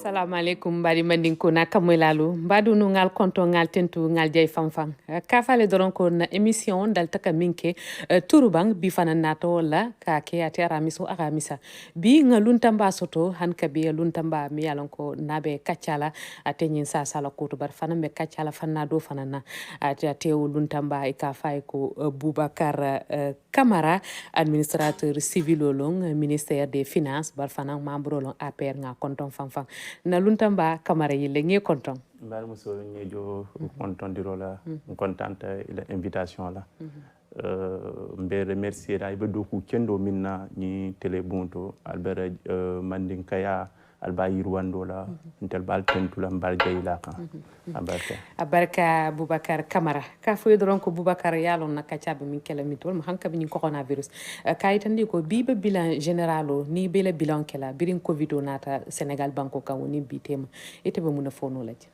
Assalamu alaikum mbadi mandinko na kamwelalu mbadu nu ngal konto ngal tentu ngal jay famfam kafale doron ko na émission dal taka minke turubang bi fana nato la ka ke atera miso aramisa bi ngaluntamba soto han kabi luntamba mi yalon ko nabe kaccala atenyin sa sala ko to bar fana be kaccala fanna do fana na atew luntamba e ka fay ko Boubacar Camara administrateur civil long ministère des finances bar fana membre long APR nga konton famfam na luntamba Camara yille ngi konton mbar muso ngejo konton dirola contente ila invitation la mbe remercier ay be doku kendo minna ni télé bunto albert mandinkaya alba yirwando la ntel bal tentula mbal jeyla kan abarka Boubacar Camara ka foy doron ko Boubacar yalon na kacabe min kala mitol mo hanka bi coronavirus kayitandi ko bibe bilan généralo ni bele bilan kala birin covid nata Sénégal banko kan woni bitema ete be muna fono laji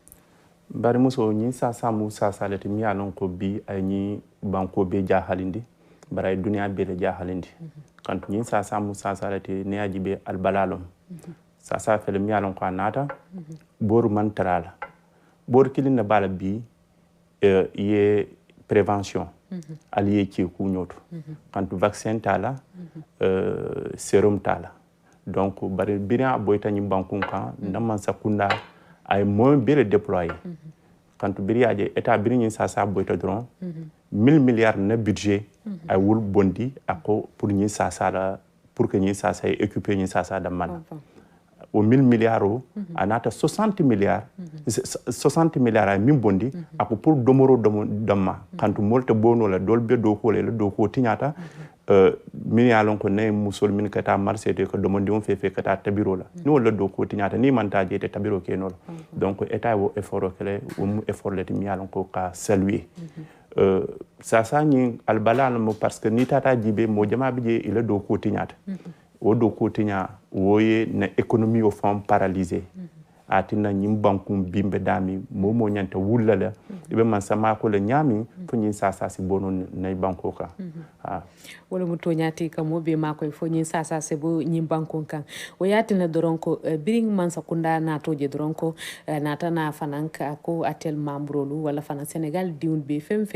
bari muso ni sa salati mi yalon ko bi ay ni banko be jahalindi baray dunya be le jahalindi quand ni sa salati ne ajibe albalalom sa fele mi yalon ko nata boru man tarala bor kilin na bala bi ye prévention allié ci ku ñoto quand vaccin tala sérum tala donc bari biran boy tani bankun kan ndam sakunda ay mo bele déployer quand biri aje état biri ñi sa boy ta dron 1000 milliards na budget ay wul bondi ako pour ñi sa la pour que ñi sa équiper ñi sa da man au 1000 milliards anata 60 milliards 60 milliards ay min bondi ako pour domoro damma kantu molta bono la dolbe do ko le do ko tinyata min yalon ko ne musol min kata marsete ko domondi on fe kata tabiro la ni wala do ko tinyata ni man ta jete tabiro ke no donc état wo effort kele wo mu effort le mi yalon ko ka saluer sa ni albala mo parce que ni tata jibe mo jama bije ila do ko tinyata o do ko tinya woye na économie au fond paralysée atina nyim bankum bimbe dami momo nyanta wulala ibe man sama ko le nyami fo nyin sa si bono nay banko ka wala mu to nyati ka mo be makoy fo nyin sa se bo nyim banko kan o yatina doron ko biring man sakunda na to je doron ko nata na fananka ko atel mambrolu wala fanan Sénégal diun be fem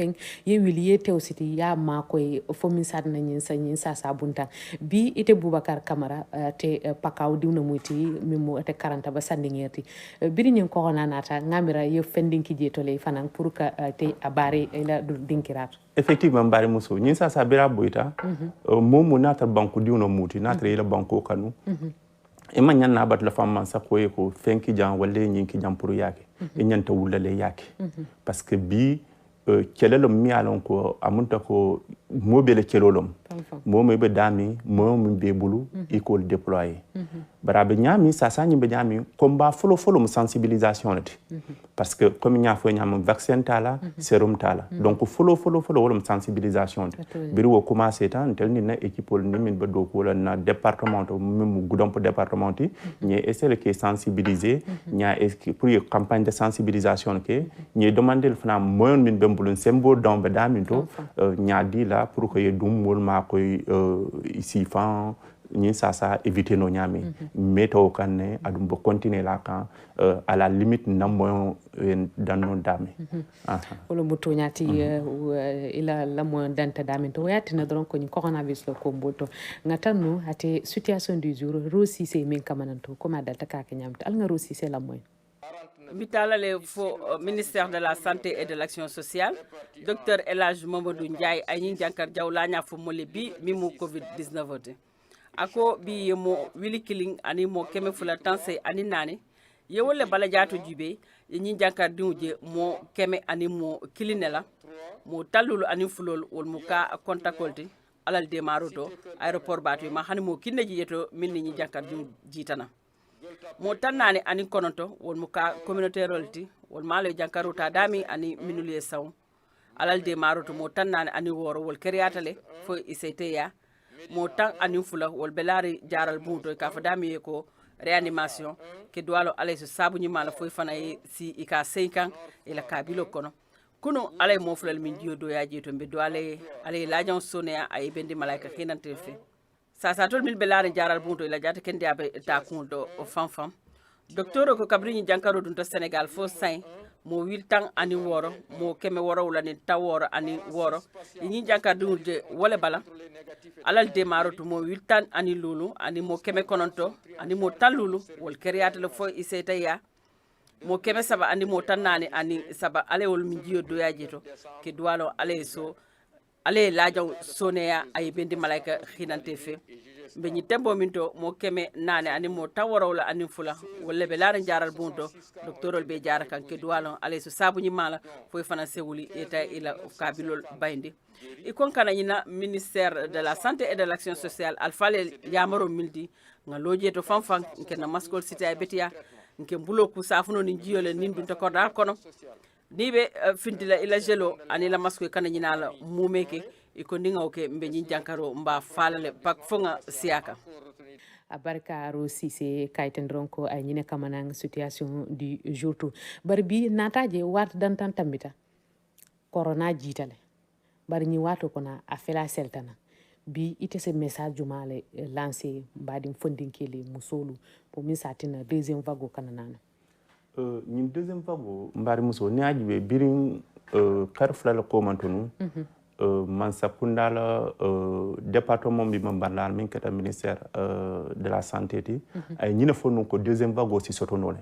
ye wiliye tew siti ya makoy fo min sad na nyin sa bunta bi ite Boubacar Camara te pakaw diuna muti mimo ate 40 ba sandingeti biriñen ko nata ngamira ye fendinki je tole fanan pour que te abare ila dinkirat effectivement bari muso ñin sa bira boyta momo nata banku diuno muti nata ila banko kanu e man nyanna bat la fam sa ko ko fenki jan wala ñinki jam pour yake e ñanta wulale yake parce que bi kelelo mi alon ko amunta ko mobile kelolom momo be dami momo be bulu école déployer barabe nyami sa nyimbe nyami combat folo mo sensibilisation lati parce que comme nya fo nyam vaccin tala sérum tala donc folo wala sensibilisation biri wo commencer tan tel ni na équipe ni min be do ko na département même gudom pour département ti ñi essayer que sensibiliser nya pour campagne de sensibilisation que ñi demander fana moyen min be mbulun sembo dombe daminto nya di là pour que dum mol ma koy ici fan ni ça éviter no nyami météo kanne adum bo continuer là quand à la limite nam moyen dans non dame wala muto nyati ila la moyen danta dame to yati na donc ko coronavirus ko mboto ngatanu ate situation du jour rosi c'est min kamananto comme data ka nyamta al nga rosi c'est la moyen Mitalale fo ministère de la santé et de l'action sociale docteur Elhadj Mamadou Ndiaye ay ñi jankar jawlaña fo mole bi mimu covid 19 ako bi mo wili killing ani mo keme fula tanse ani nani yewole bala jaato jube ñi jankar diwje mo keme ani mo kilinela mo tallulu ani fulol wol mu ka kontakolti alal demaro do aéroport batu ma hani mo kinneji yeto min ñi jankar diw jitana mo tannani ani kononto wol mu ka communautaire rolti wol malo jankaru ta dami ani minulie saw alal de maroto mo tannani ani woro wol keriyatale fo iseteya mo tan ani fula wol belari jaral bunto ka fa dami ko réanimation ke duwalo alay so sabu nyima la foy fana si ika 5 ans ila kabilo kono kuno alay mo fulal min jiyo do yaji to be duwale alay lajan sonia ay bendi malaika hinante fe sa tol mil belari jaral bunto ila jata kendi abe ta kundo o fam docteur ko kabri ñi jankaro dun to Sénégal fo sain mo wiltan ani woro mo keme woro wala ni taworo ani woro ñi jankar dun de wala bala alal de maroto mo wiltan ani lulu ani mo keme kononto ani mo tallulu wol keriyata le fo iseta ya mo keme saba ani mo tannani ani saba ale wol min jiyo do yajeto ke duwalo ale so ale lajaw soneya ay bendi malaika xinante fe be ñi tembo min to mo keme nane ani mo taworo la ani fula wala be laara jaral bunto doctorol be jara kan ke duwalo ale so sabu ñi mala foy fana sewuli eta ila kabilol bayndi i kon kana ñina ministère de la santé et de l'action sociale alfale yamaro mildi nga loje to fanfan nke na maskol cité ay betiya nke mbulo ku safuno ni jiyole nin dun to korda kono ni be findila ila jelo ani la masko kana ñina la mumeke i ko ndinga ke mbe ñi jankaro mba falale pak fonga siaka abarka ro sise kayten ronko ay ñine kamanang situation du jour tout bari bi nataje wat dantan tambita corona jitale bari ñi wato kona afela seltana bi ite se message jumale lancé badim fondinkeli musolu pour min satina deuxième vague kana nana ñin deuxième vague mbari muso ni ajibe birin karfla la ko mantonu man sakunda la département bi mambala min kata ministère de la santé ti ay ñina fonu ko deuxième vague aussi sotonole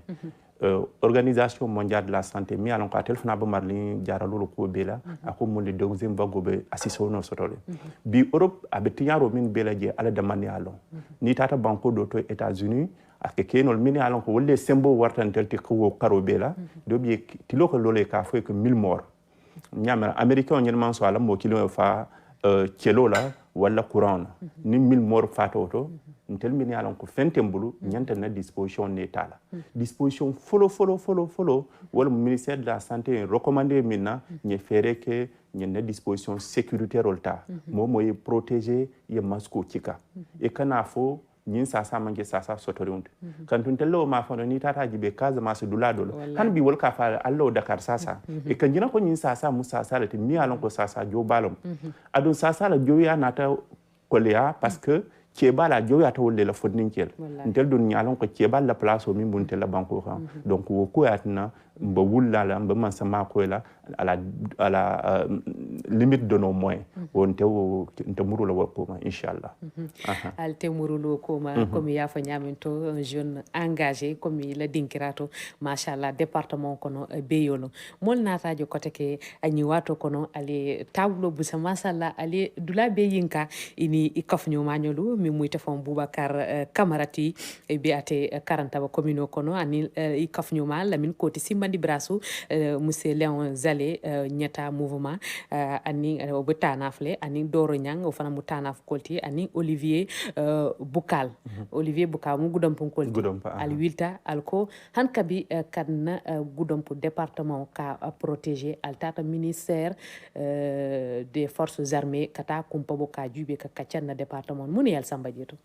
organisation mondiale de la santé mi alon ko telefona ba marli jaralo ko bela ako mon de deuxième vague be asiso no sotole bi Europe abetiñaro min bela je ala demande alon ni tata banko do to États-Unis ake kenol min alon ko wolle sembo wartantel ti ko karo bela do bi tilo ko lolé ka fo que 1000 morts ñamara américain ñen man so ala mo kilo fa kelo la wala courant ni 1000 morts fatoto ntel min alon ko fentembulu ñanta na disposition netala disposition follow wala ministère de la santé recommandé minna ñe fere que ñe na disposition sécuritaire olta mo moy protéger ye masco cika e kana fo ñin sasa manke sasa sotoriunde kantun tello ma fono ni tata jibe kaza ma su dulado kan bi wol ka fa allo Dakar sasa e kan jina ko ñin sasa mu sasa le mi alon ko sasa jo balom adun sasa la jo ya nata kolia parce que Keba la joya to le la fodninkel ntel dun nyalon ko keba la place o min bunte la banko kan donc wo ko yatna mba wulla la mba man sama ko la à la limite de nos moyens wonte wo nte murulo ko ma inshallah al te murulo ko ma comme ya fa nyaminto un jeune engagé comme la dinkirato machallah département kono beyolo mol natajo kote ke anyi wato kono ali tableau bu sama sala ali dula beyinka ini ikafnyo manyolu mi muy tefon Boubacar Camarati e biate 40 ba commune kono ani ikafnyo mal lamin koti simbandi brasso monsieur Léon Zalé ñeta mouvement ani obutanafle ani Doro Nyang o fana mutanaf kolti ani Olivier Boukal mu gudam pon kolti al wilta alko hankabi kadna gudam pour département ka protéger al tata ministère des forces armées kata kumpabo ka jube ka kacana département muni yal samba jeto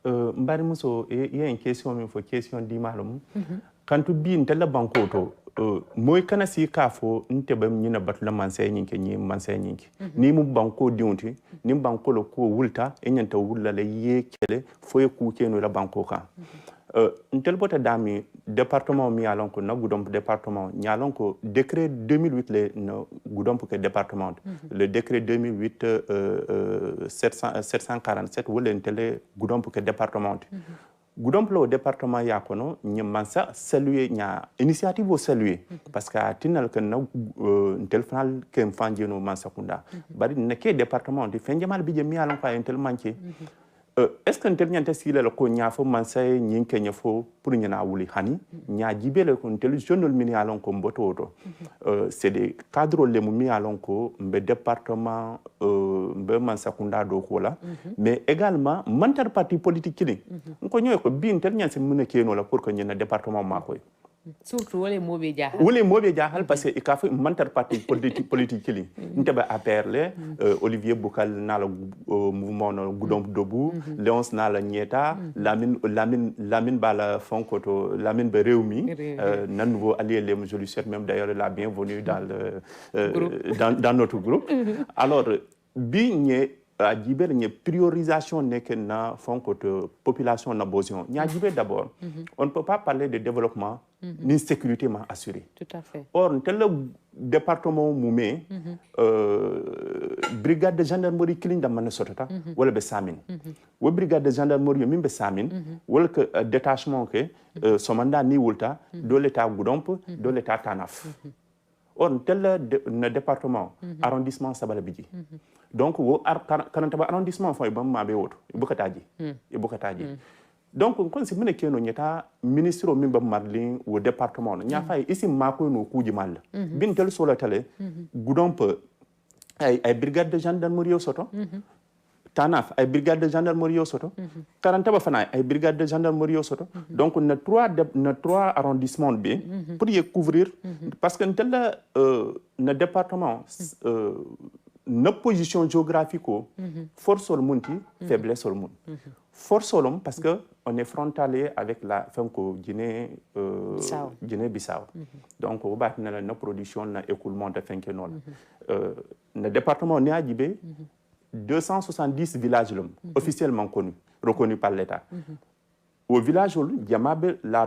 mbari muso y a une question min fo question di malum kantu bi ntella banko to moy kana si kafo nte bam nyina batula manse nyinke nyi manse nyinke ni mu banko diunti ni banko lo ko wulta e nyanta wulla le yekele foye ku keno la banko kan ntel bota dami département mi alon ko na gudom département nyalon ko décret 2008 le no gudom ko département le décret 2008 747 wala ntele gudom ko département gudom lo département ya kono nyimansa saluer nya initiative o saluer parce que tinal que na ntel fanal kem fanjeno mansa kunda bari neke département di fenjamal bije mi alon ko entel manke est-ce que ntel nyanta sile la ko nyafo mansay nyinke nyafo pour nyana wuli hani nya jibele ko ntel jonol mini alon ko mboto c'est des cadres le mi alon ko mbe département mbe mansakunda do ko la mais également mantar parti politique kili ko nyoy ko bi ntel nyanse mune keno la pour que nyana département makoy surtout wole mobe jahal parce que ikafu mantar parti politique kili nteba APR le Olivier Boukal na la mouvement no gudom dobu Léonce na la ñeta Lamine bala fonkoto Lamine be rewmi nan nouveau allié les je lui souhaite même d'ailleurs la bienvenue dans notre groupe alors bi ñe a jibe une priorisation n'est que na fond que population na besoin nya jibe d'abord on ne peut pas parler de développement ni sécurité assurée. Tout à fait. Or tel le département Moumé brigade de gendarmerie killing da man sotata wala be samin wo brigade de gendarmerie min be samin wala que détachement que somanda ni wulta do l'état Goudomp do l'état Tanaf. Or tel le département arrondissement Sabala Bidji donc wo kanantaba arrondissement fo bam mabe woto ibukataji donc kon si mene keno nyata ministre o mimba marlin au département nya fay ici mako no kuji mal bin tel solo tale Goudomp ay brigade de gendarmerie soto Tanaf ay brigade de gendarmerie soto Karantaba fana ay brigade de gendarmerie soto donc na trois arrondissements bi pour y couvrir parce que tel na département notre position géographique force au monde faiblesse au monde force au monde parce que on est frontalier avec la Guinée-Bissau donc au bas na production na écoulement de non le département on est à 270 villages officiellement connus reconnus par l'État. Au village il y a la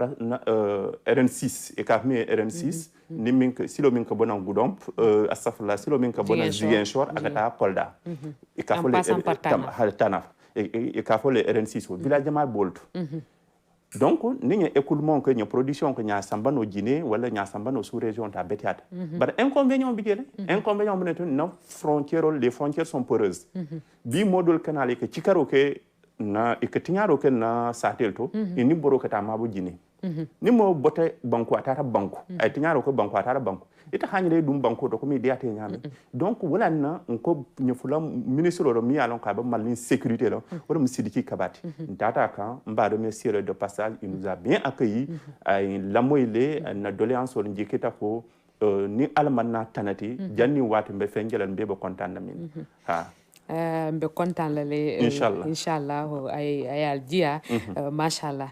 RN6 et Karmé RN6 ni minka silo minka bonan Goudomp astafurlah silo minka bonan Ziguinchor akata Kolda et ka fo le Tanaf et ka fo le RN6 au village jama bolt donc ni écoulement que ni production que nya samba no Guinée wala nya samba no sous région ta betiata but inconvénient bi inconvénient bi no frontières les frontières sont poreuses bi modul canal que cikaro que na ikatinyaro ke na satelto ini boro kata mabu Guinée ni mo bote banko atara banko ay tinyaro ko banko atara banko ita hanyre dum banko to ko mi diate nyame donc wala na nko nyefula ministre ro mi alon ka ba malin sécurité lo wala mi sidiki kabati data kan mbado monsieur de passage il nous a bien accueilli ay lamoyle na doléance on jikita ko ni almanna tanati janni wati be fengelan be ba kontaan min ha mbe kontaan la le inshallah ay aljiya mashallah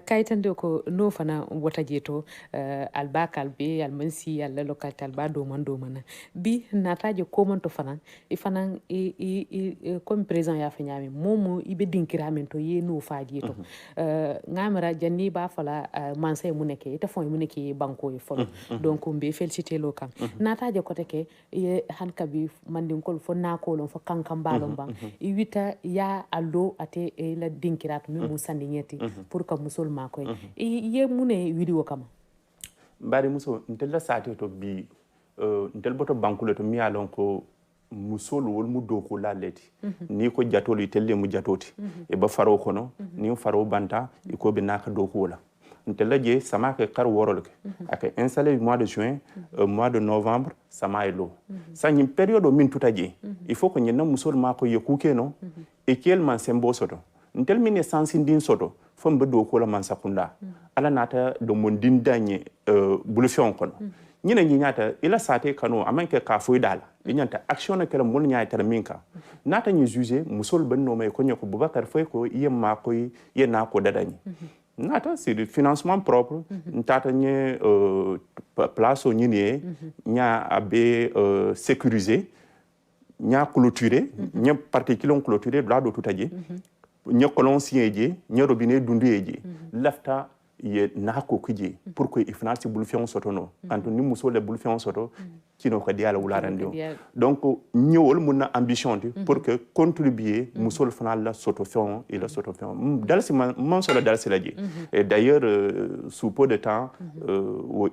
kaytande ko no fana wota jeto albakal be almansi alla localité alba do man bi nataje ko mon to fana e fana comme président ya fa nyami momo ibe dinkira men to ye no faaji to ngamara janni ba fala mansay mu nekke te fon mu nekke banko e folo donc mbe féliciter lo kan nataje ko teke hankabi mandin kol fo nakolo fo kankam balon bang iwita ya allo ate la dinkirat mi musandi nyeti pour que musol makoy ye mune video kama bari muso ntel la sati to bi ntel boto bankulo to mi alon ko musol wol mu doko la leti ni ko jatoli telle mu jatoti e ba faro kono ni faro banta e ko be naka doko la ntel je sama ke kar worol ke ak installé mois de juin mois de novembre sama elo sa une période min tutaje il faut que nyena musol mako yekuke no e kelman sembo soto ntel min sensindin soto fom be doko la man sakunda ala nata do mondin danye bulufion kono nyina nyata ila sate kano amanke ka foi dala nyanta action kala mon nyaay tar minka nata nyi juger musol ben no may ko nyoko Boubacar Faye ko yemma ko yena ko dadani nata c'est du financement propre nata nye place au nyine nya abe sécurisé nya clôturé nya particulièrement clôturé là do tutaje nya colon siéje nya robinet dundueje lafta ye nako kuje pour que il finance bulufion soto no quand ni muso le bulufion soto kino ko diala wularandio donc ñewol muna ambition pour que contribuer muso le final la soto fion et la soto fion dal si man solo dal si la ji et d'ailleurs sous peu de temps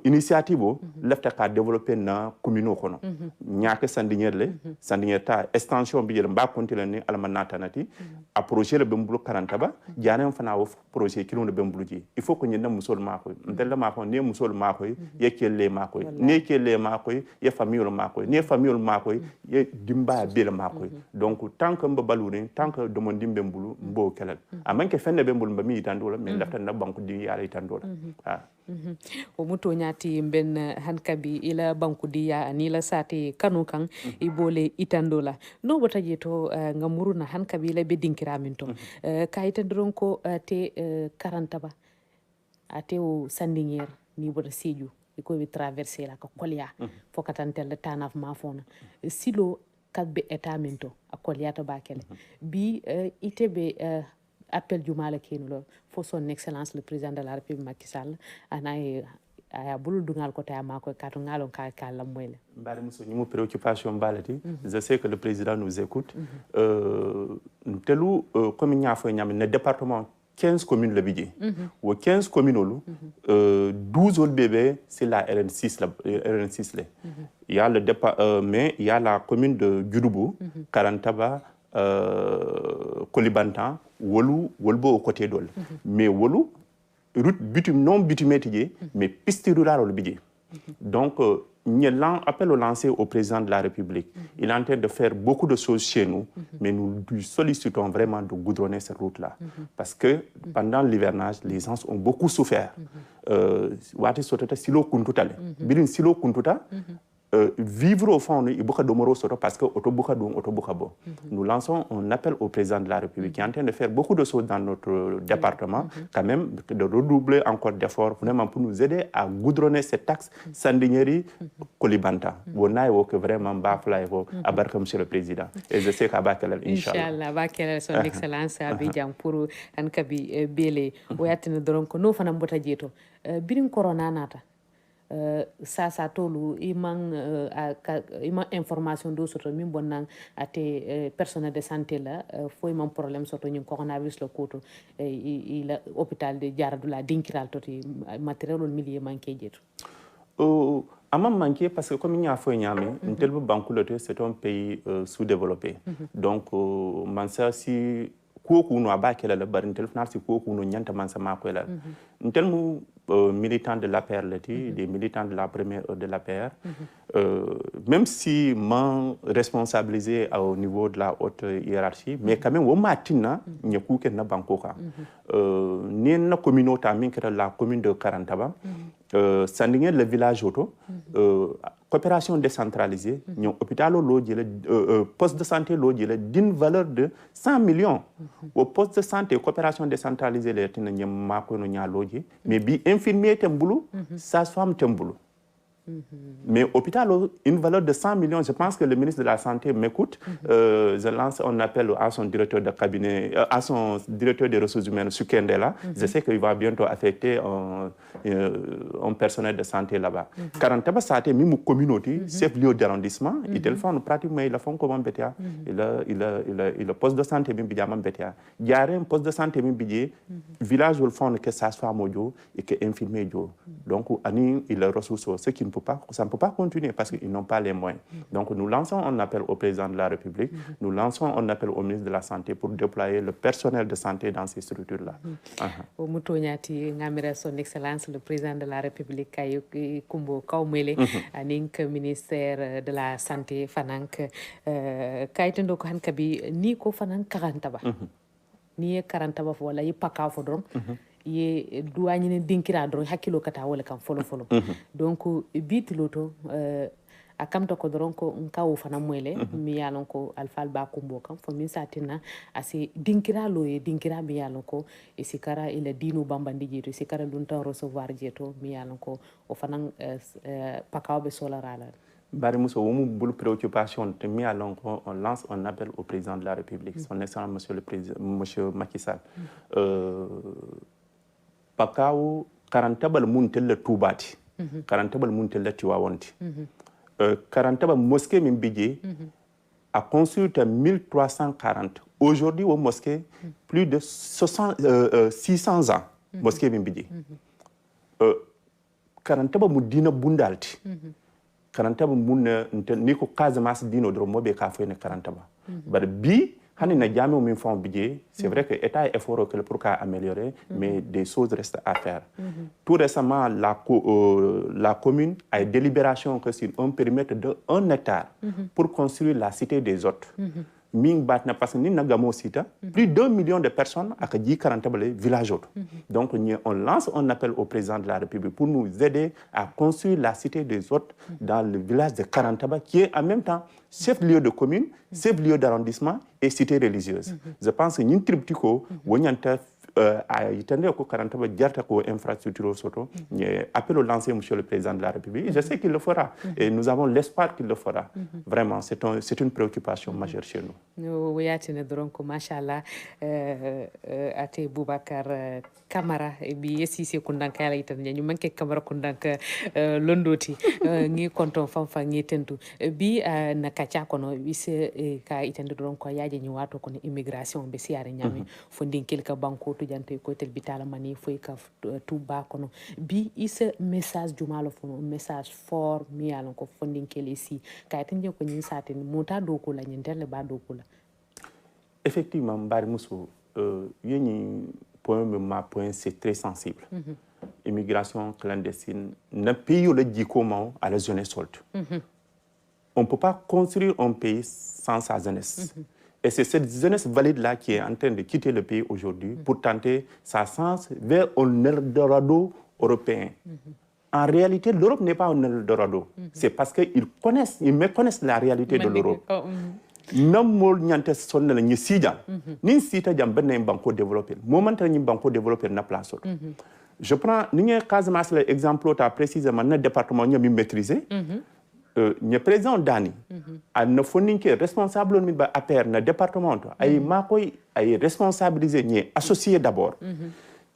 initiative lefta ka développer na commune ko no ñaaka sandinière ta extension bi yere mba continuer ni almanata nati approcher le bembulu 40 ba janem fana wo projet kilo le bembulu ji il faut que na musol mako ndella mako ne musol mako ye kelle mako ne kelle mako ye famille mako ne famille mako ye dimba bel mako donc tant que mba baluni tant que de mon dimbe mbulu mbo kelal amanke fenne be mbulu mbami itandola mais lafta na banku di yala itandola o muto nyati ben hankabi ila banku di ya ni la sati kanu kan ibole itandola no bota jeto ngamuru na hankabi la be dinkiraminto kayitandron ko te 40 ba ate o sandinière ni bodo seju e ko be traverser la ko kolya fokatantel Tanaf ma fona silo kadbe état minto akol yata bakele bi itebe appel jumala kenulo fo son excellence le président de la république Macky Sall anaye aya bulu dungal ko ta mako kato ngalon ka kala moyle mbare muso ñimu préoccupation balati je sais que le président nous écoute telu comme ñafo ñam ne département 15 communes le bidje ou 15 communes 12 autres bébés c'est la RN6 il y a le mais il y a la commune de Diouroubou Karantaba Kolibantan wolu wolbo au côté d'ol mais wolu route bitume non bitumé mais piste rurale le bidje donc il y a un appel au lancé au président de la République. Il est en train de faire beaucoup de choses chez nous, mais nous lui sollicitons vraiment de goudronner cette route-là. Parce que pendant l'hivernage, les gens ont beaucoup souffert. Vivre au fond, parce que nous lançons un appel au président de la République qui est en train de faire beaucoup de choses dans notre département, quand même, de redoubler encore d'efforts vraiment pour nous aider à goudronner cet axe Sandinieri Kolibanta. Vraiment, monsieur le président. Et je sais qu'à Bakelel, Inch'Allah, Bakelel, son excellence, Abidjan, pour Ankabi Bele, Oyatine Dronko, no Fanam Botajeto, Birin Corona Nata. Ça tolu iman information do soto min bonnan ate personnel de santé la fo iman problème soto ñin coronavirus la koto ila hôpital de Diaradou dinkiral toti matériel ol milier manqué jeto amam manqué parce que comme il y a fait c'est un pays sous-développé donc mansa si koku no abakela la barin telefnar si koku no nyanta mansa makola ntelmu militants de l'APR, des militants de la première heure de l'APR, même si m'ont responsabilisé au niveau de la haute hiérarchie, mais quand même, au matin, il y a beaucoup de bancoka. Ni une communauté, la commune de Karantaba, Sandingé, le village auto, coopération décentralisée, il y a un hôpital, poste de santé, d'une valeur de 100 millions. Au poste de santé, coopération décentralisée, il y a mais bi infirmier temboulou, sage-femme temboulou. Mais hôpital, une valeur de 100 millions, je pense que le ministre de la Santé m'écoute. Je lance un appel à son directeur de cabinet, à son directeur des ressources humaines, Sukendela. Je sais qu'il va bientôt affecter un personnel de santé là-bas. 40 ça a été mis communauté, chef-lieu d'arrondissement, ils téléphonent pratiquement, ils font comme un BTA. Il a poste de santé, il y a un BTA. Il y a un poste de santé, village où le fond que ça soit mojo et que infirmier. Donc, il a ressources, ce qui ne peut pas, ça ne peut pas continuer parce qu'ils n'ont pas les moyens. Donc, nous lançons un appel au président de la République, nous lançons un appel au ministre de la Santé pour déployer le personnel de santé dans ces structures-là. Son Excellence, le président de la République, Kumbo Kaumele, Anink, ministère de la Santé, Fanank, Kaitendo Hankabi, Niko Fanank Karantaba. Ni Karantaba, voilà, il pas qu'à fondre. Ye douane dinkira dro hakilo kata wala kan folo donc bit loto akamto ko dron ko nkawo fana mwele mi yalon ko alfal ba kumbo kan fo min satina asi dinkira lo ye dinkira mi yalon ko e sikara ila dinu bambandi jeto sikara lunta recevoir jeto mi yalon ko o fana pakawbe solarala Bari Mousso, une préoccupation, on lance un appel au président de la République, son excellence monsieur le président, monsieur Macky Sall. Pakao karantabal muntel toubati karantabal muntel tiwawanti karantabal mosquée Mimbidje a construit 1340 aujourd'hui au mosquée plus de 600 ans mosquée Mimbidje karantabal mudina bundalti karantabal mun niko kazamas dino dro mobe ka fene karantabal bar bi c'est vrai que l'État est effort pour améliorer, mais des choses restent à faire. Tout récemment, la commune a une délibération que sur un périmètre de 1 hectare pour construire la cité des autres. Plus d'1 million de personnes à village. Donc, on lance un appel au président de la République pour nous aider à construire la cité des autres dans le village de Karantaba, qui est en même temps chef-lieu de commune, chef-lieu d'arrondissement et cité religieuse. Je pense que nous triptycho, a itende ko karanta ba jarta ko infrastructure soto appel au lancer monsieur le président de la République. Je sais qu'il le fera et nous avons l'espoir qu'il le fera. Vraiment, c'est une préoccupation majeure chez nous. Wiyatine doron ko machallah ate Boubacar Camara bi yesisi kundanka yala itan ñu manke Camara kundanka londoti ngi konton famfa ngi tentu bi na kacha kono wise ka itande doron ko yaaje ñu wato kono immigration be siare nyami fondin kelka banko to jante ko tel bitala mani foy ka tuba kono bi ise message jumalo fo message fort mi yalon ko fondin kelesi ka tanje ko ñin satin mota do ko la ñentele ba do ko la. Effectivement, Mbari Mousso, point, c'est très sensible. Immigration clandestine, un pays où le dit comment à la jeunesse solte. On ne peut pas construire un pays sans sa jeunesse. Et c'est cette jeunesse valide-là qui est en train de quitter le pays aujourd'hui pour tenter sa chance vers un Eldorado européen. En réalité, l'Europe n'est pas un Eldorado. C'est parce qu'ils méconnaissent la réalité de l'Europe. Namol nyante sonna la nyesijan nin sita jam ben banko développer momenta ni banko développer na place. Je prends ni Casamance l'exemple ta précisément na département ñami maîtriser le président Dani a ne fonding que responsable mi ba APR na département ay makoy ay responsabiliser ñi associé d'abord.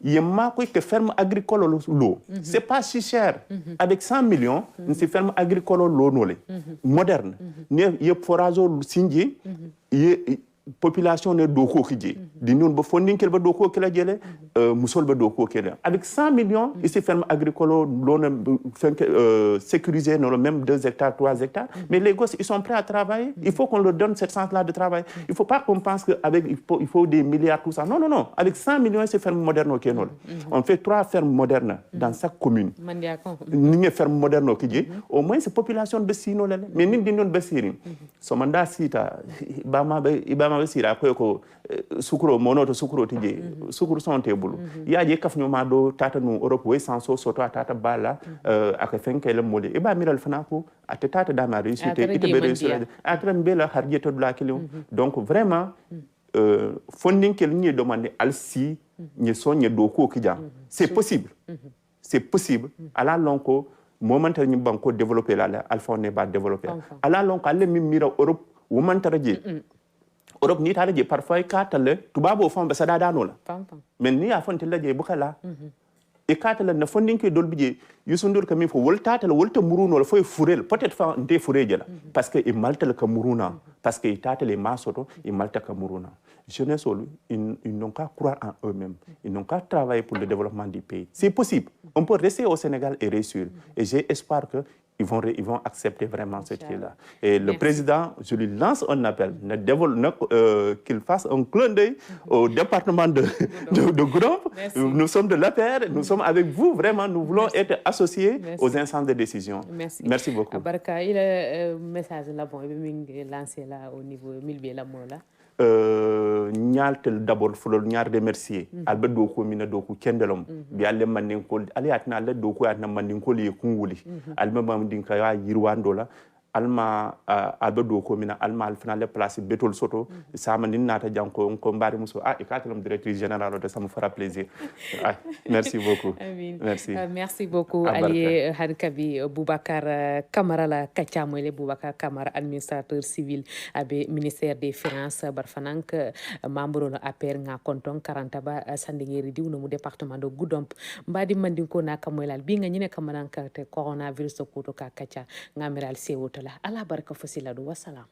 Il y a que ferme agricole l'eau. C'est pas si cher. Avec 100 millions, c'est ferme agricole l'eau moderne. Il y a forage singi, il y a population de doko qui dit. Nous avons fondé quel doko qui l'a dit, musol doko qui l'a. Avec 100 millions, ici ferme agricole l'eau sécurisé dans le même 2 hectares, 3 hectares. Mais les gosses, ils sont prêts à travailler. Il faut qu'on leur donne cette chance-là de travail. Il ne faut pas qu'on pense qu'avec il faut des milliards, tout ça. Non, non, non. Avec 100 millions, c'est ferme moderne au Kénol. On fait 3 fermes modernes dans chaque commune. Nous ferme moderne au Kédje. Au moins, c'est population de Sino. Mais nous disons de Sirin. Ce mandat, si tu as Sira ko sukuro mono to sukuro tije sukuro son tebulu ya je kaf nyoma do tata no Europe we sanso soto tata bala aka fenke le mole e ba miral fana ko ate tata da ma réussite ite be réussite atra mbela harjeto dula kilo. Donc vraiment funding kel ni demander alsi ni sonye do ko kija c'est possible. C'est possible ala lonko momentaire ni banko développer la alpha ne ba développer ala lonko alle mi mira Europe momentaire Europe ni tare je parfois katale tubabo fon be sadada no la mais ni a fon tilla je bukala e katale na fondin ke dolbije yusundur kam fo woltata la wolta muruno la foy furel peut-être fa nte fureje la parce que e malta ka muruna parce que tata les masoto e malta ka muruna jeunesse ils n'ont qu'à croire en eux-mêmes, ils n'ont qu'à travailler pour le développement du pays. C'est possible. On peut rester au Sénégal et réussir. Et j'ai espoir que ils vont accepter vraiment ce qui est là. Et le président, je lui lance un appel, qu'il fasse un clin d'œil au département de Goudomp. Nous sommes de l'APR, nous sommes avec vous, vraiment, nous voulons être associés aux instances de décision. Merci beaucoup. Baraka, il y a un message là-bas, lancé là au niveau de Milbé Lamola. ñaaltel d'abord fulol ñaar remercier albe do ko mina do ko kendelom bi alle manin ko ali atna alle do ko atna manin ko li kunguli albe mam din ka ya yirwando la alma albe do ko mina alma al final place betol soto sama nin nata janko ko mbari muso e katelam directrice générale de ça me fera plaisir. Merci beaucoup. Merci. Merci beaucoup Ali Hankabi Boubacar Camara la Kachamoyle Boubacar Camara administrateur civil abe ministère des finances barfanank membre no APR nga konton 40 ba sandingeri diwno mu département de Goudomp mbadi mandinko na kamoylal bi nga ñine kamananka te coronavirus ko to ka kacha ngamiral sewotala ala baraka fasila do wassalam.